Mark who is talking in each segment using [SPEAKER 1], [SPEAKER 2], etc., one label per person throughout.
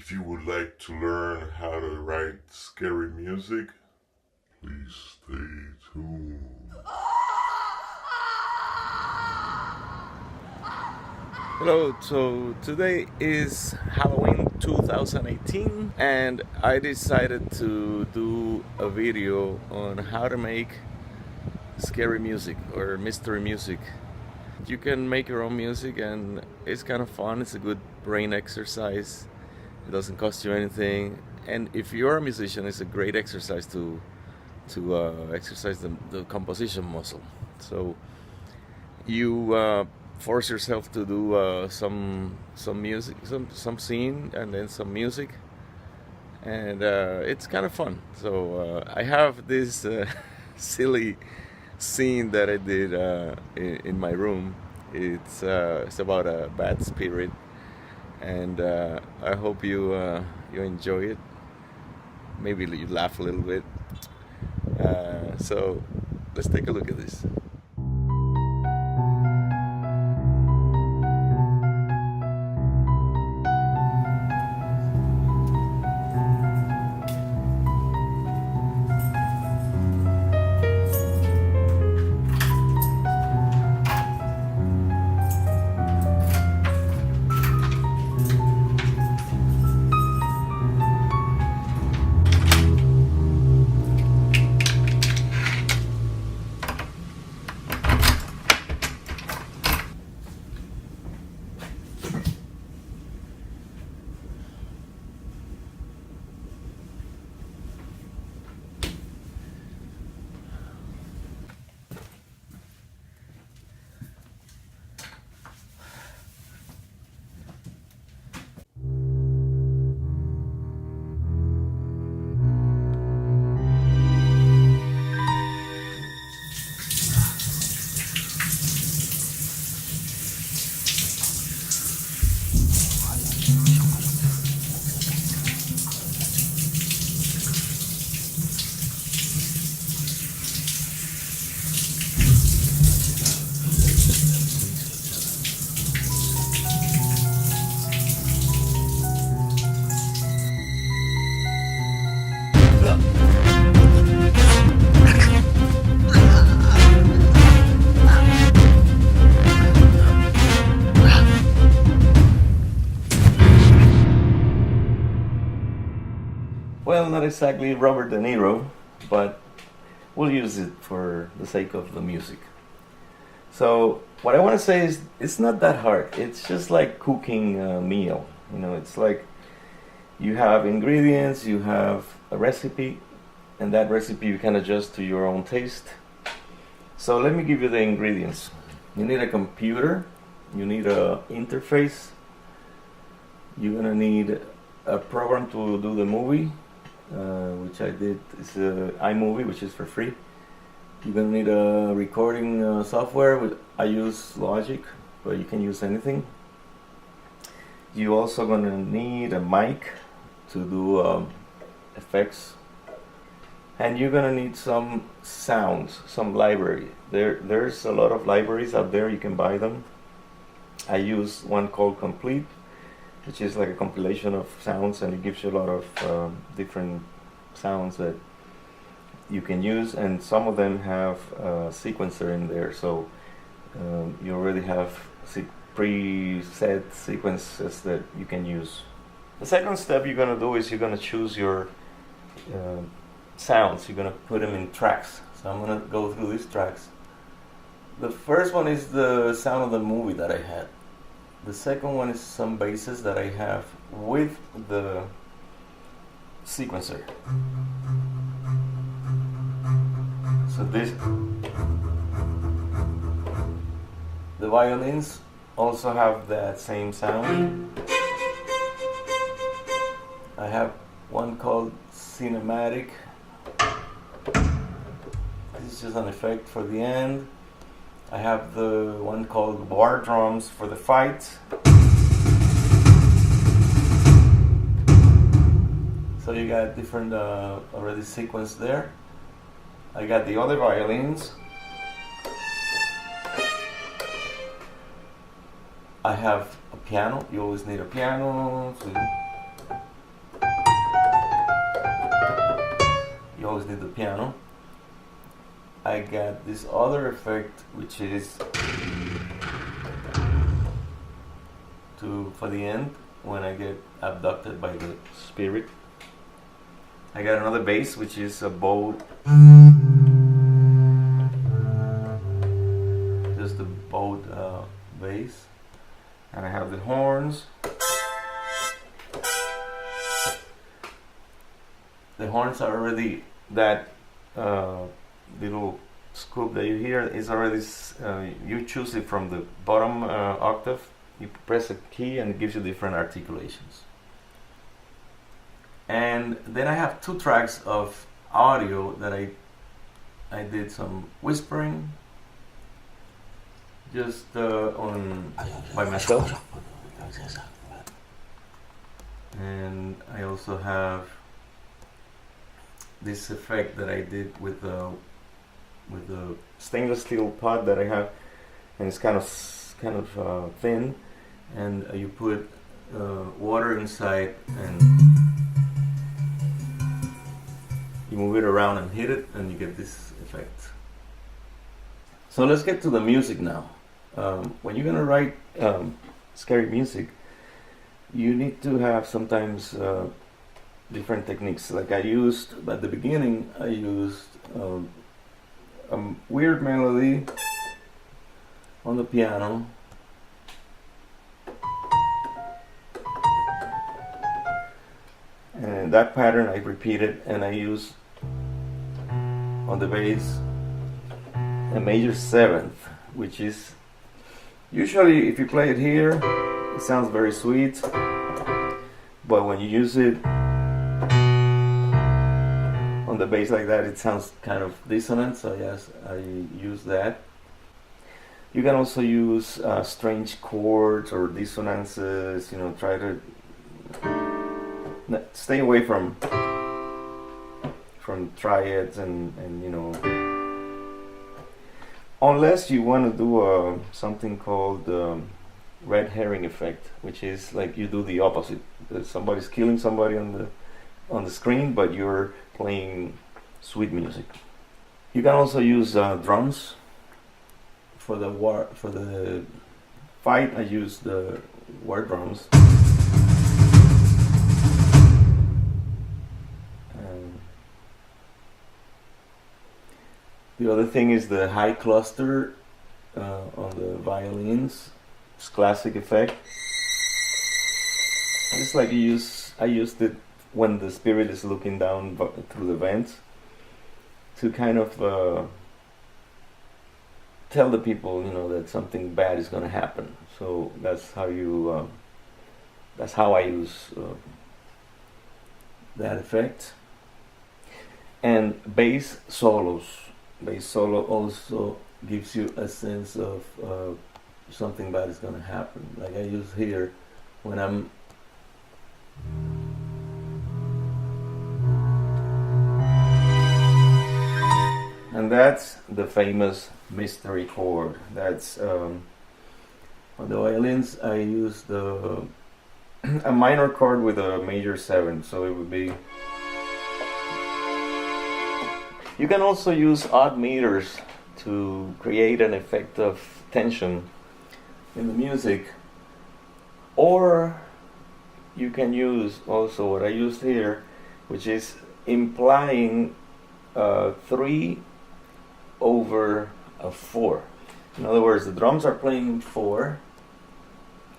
[SPEAKER 1] If you would like to learn how to write scary music, please stay tuned.
[SPEAKER 2] Hello, so today is Halloween 2018 and I decided to do a video on how to make scary music or mystery music. You can make your own music and it's kind of fun. It's a good brain exercise. It doesn't cost you anything, and if you're a musician, it's a great exercise to exercise the composition muscle. So you force yourself to do some music, some scene, and then some music, and it's kind of fun. So I have this silly scene that I did in my room. It's about a bad spirit, and I hope you enjoy it. Maybe you laugh a little bit. So let's take a look at this. Well, not exactly Robert De Niro, but we'll use it for the sake of the music. So what I want to say is it's not that hard. It's just like cooking a meal. It's like you have ingredients, you have a recipe, and that recipe you can adjust to your own taste. So let me give you the ingredients. You need a computer, you need a interface, you're gonna need a program to do the movie, which I did. It's iMovie, which is for free. You're gonna need a recording software. I use Logic, but you can use anything. You also gonna need a mic to do effects, and you're gonna need some sounds, some library. There's a lot of libraries out there. You can buy them. I use one called Complete, which is like a compilation of sounds, and it gives you a lot of different sounds that you can use, and some of them have a sequencer in there, so you already have preset sequences that you can use. The second step you're going to do is you're going to choose your sounds. You're going to put them in tracks. So I'm going to go through these tracks. The first one is the sound of the movie that I had. The second one is some basses that I have with the sequencer. So the violins also have that same sound. I have one called cinematic. This is just an effect for the end. I have the one called war drums for the fight. So you got different already sequence there. I got the other violins. I have a piano. You always need a piano. So always need the piano. I got this other effect, which is for the end, when I get abducted by the spirit. I got another bass, which is a bow, just the bowed bass, and I have the horns. The horns are already, that little scoop that you hear is already, you choose it from the bottom octave. You press a key and it gives you different articulations. And then I have 2 tracks of audio that I did some whispering, just by myself. And I also have this effect that I did with the stainless steel pot that I have, and it's kind of thin, and you put water inside and you move it around and hit it, and you get this effect. So let's get to the music now. When you're gonna write scary music, you need to have sometimes different techniques. Like I used at the beginning, I used a weird melody on the piano, and that pattern I repeated, and I used on the bass a major 7th, which is usually, if you play it here, it sounds very sweet, but when you use it on the bass like that, it sounds kind of dissonant. So yes, I use that. You can also use strange chords or dissonances. Try to stay away from triads and unless you want to do something called red herring effect, which is like you do the opposite. Somebody's killing somebody on the screen, but you're playing sweet music. You can also use drums for the fight. I use the war drums. The other thing is the high cluster on the violins. It's classic effect. It's like I used it when the spirit is looking down through the vents to kind of tell the people, that something bad is going to happen. So that's how I use that effect. And bass solos. Bass solo also gives you a sense of something bad is going to happen. Like I use here when I'm and that's the famous mystery chord. That's on the violins I use a minor chord with a major 7, so it would be. You can also use odd meters to create an effect of tension in the music, or you can use also what I used here, which is implying 3 over a 4. In other words, the drums are playing 4.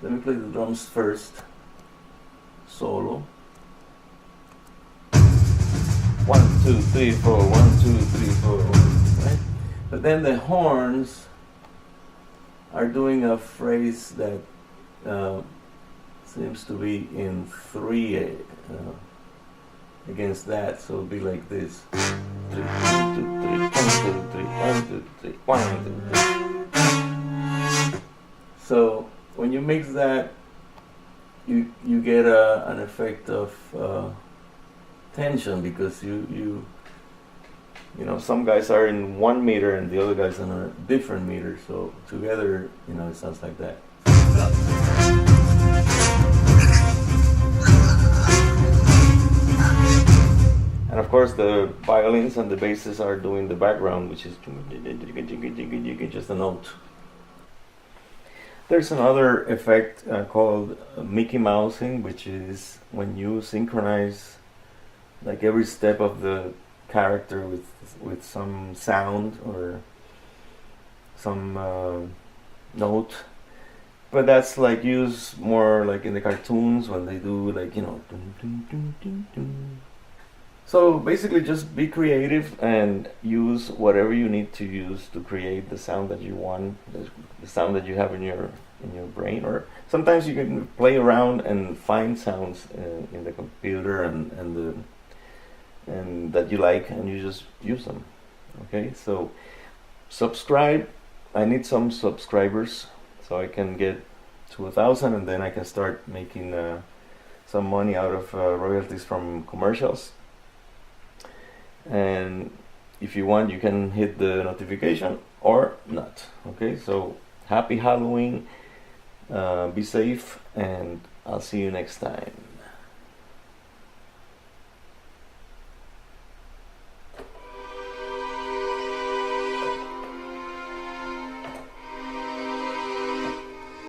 [SPEAKER 2] Let me play the drums first, solo. 1, 2, 3, 4, 1, 2, 3, 4, right? But then the horns are doing a phrase that seems to be in 3 against that, so it'll be like this. 3, 2, 3, 1, 2, 3, 1, 2, 3, 1, 2, 3. So when you mix that, you get an effect of tension, because you some guys are in 1 meter and the other guys are in a different meter, so together it sounds like that. And of course course, the violins and the basses are doing the background, which is just a note. There's another effect called Mickey Mousing, which is when you synchronize like every step of the character with some sound or some note. But that's like used more like in the cartoons when they do like, you know, dun, dun, dun, dun, dun. So basically just be creative and use whatever you need to use to create the sound that you want, the sound that you have in your brain. Or sometimes you can play around and find sounds in the computer and that you like, and you just use them. Okay, so subscribe. I need some subscribers so I can get to 1,000, and then I can start making some money out of royalties from commercials. And if you want, you can hit the notification or not. Okay, so happy Halloween, be safe, and I'll see you next time.